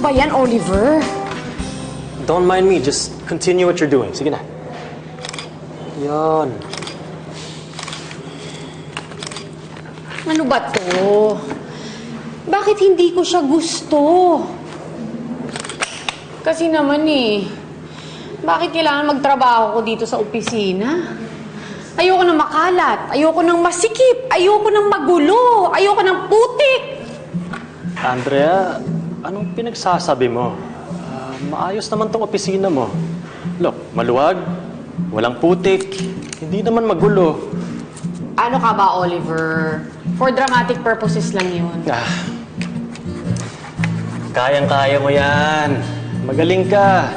ba yan, Oliver? Don't mind me. Just continue what you're doing. Sige na. Yan. Ano ba to? Bakit hindi ko siya gusto? Kasi naman bakit kailangan magtrabaho ko dito sa opisina? Ayoko ng makalat, ayoko ng masikip, ayoko ng magulo, ayoko ng putik. Andrea, anong pinagsasabi mo? Maayos naman tong opisina mo. Look, maluwag, walang putik, hindi naman magulo. Ano ka ba, Oliver? For dramatic purposes lang yun. Kayang-kaya mo yan. Magaling ka.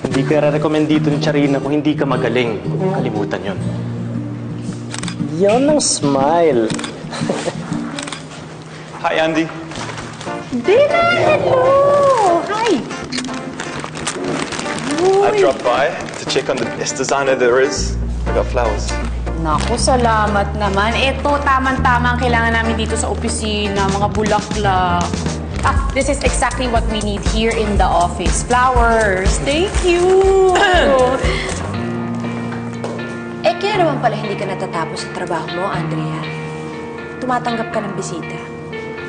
Hindi ka re-recommend dito ni Charina kung hindi ka magaling. Huwag kalimutan yun. Yan ang smile. Hi, Andy. Dina, hello! Hi! I dropped by to check on the best designer there is. I got flowers. Naku, salamat naman. Ito, tamang-tama ang kailangan namin dito sa opisina. Mga bulaklak. This is exactly what we need here in the office. Flowers. Thank you! Kaya naman pala hindi ka natatapos sa trabaho mo, Andrea. Tumatanggap ka ng bisita.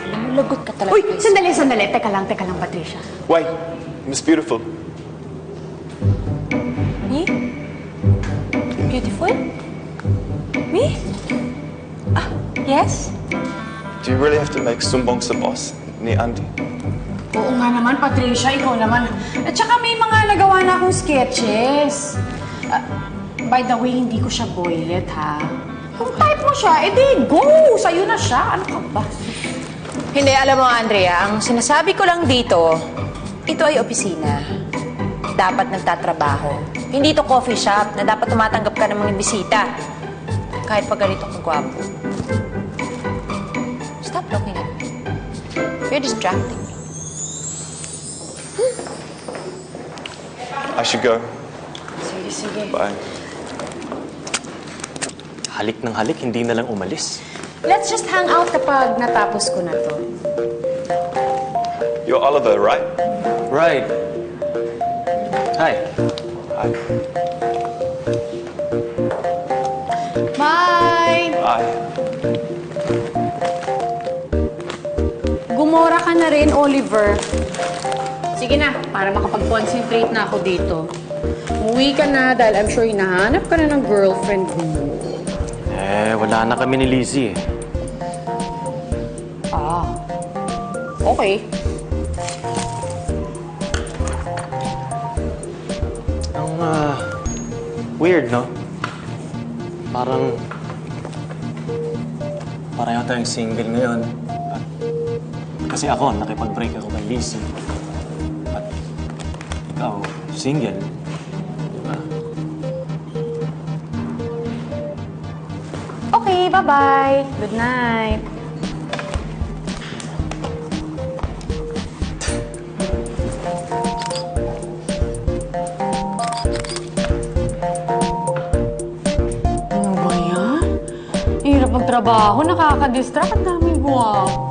Alam mo, lagot ka talaga. Uy, sandali. Teka lang, Patricia. Wait, Miss Beautiful. Me? Beautiful? Me? Yes? Do you really have to make sumbong sa boss ni Andy? Oo nga naman, Patricia, ikaw naman. At saka may mga nagawa na akong sketches. By the way, hindi ko siya boylet, ha? Kung type mo siya, edi go! Sa'yo na siya. Ano ka ba? Hindi, alam mo, Andrea, ang sinasabi ko lang dito, ito ay opisina. Dapat nagtatrabaho. Hindi ito coffee shop na dapat tumatanggap ka ng mga bisita. Kahit pa ganito kagwapo. Stop looking at me. You're distracting me. I should go. Sige. Bye. Halik ng halik, hindi na lang umalis. Let's just hang out kapag natapos ko na to. You're Oliver, right? Right. Hi. Hi. Bye! Hi. Gumora ka na rin, Oliver. Sige na, para makapag-concentrate na ako dito. Umuwi ka na dahil I'm sure hinahanap ka na ng girlfriend mo. Wala na kami ni Lizzie. Okay. Ang weird, no? Parang pareho tayong single ngayon. Kasi ako, nakipag-break ako kay Lizzie. At ikaw, single. Diba? Okay, bye-bye. Good night. Ano ba yan? Hirap magtrabaho, nakaka-distract. Ang daming guwapo.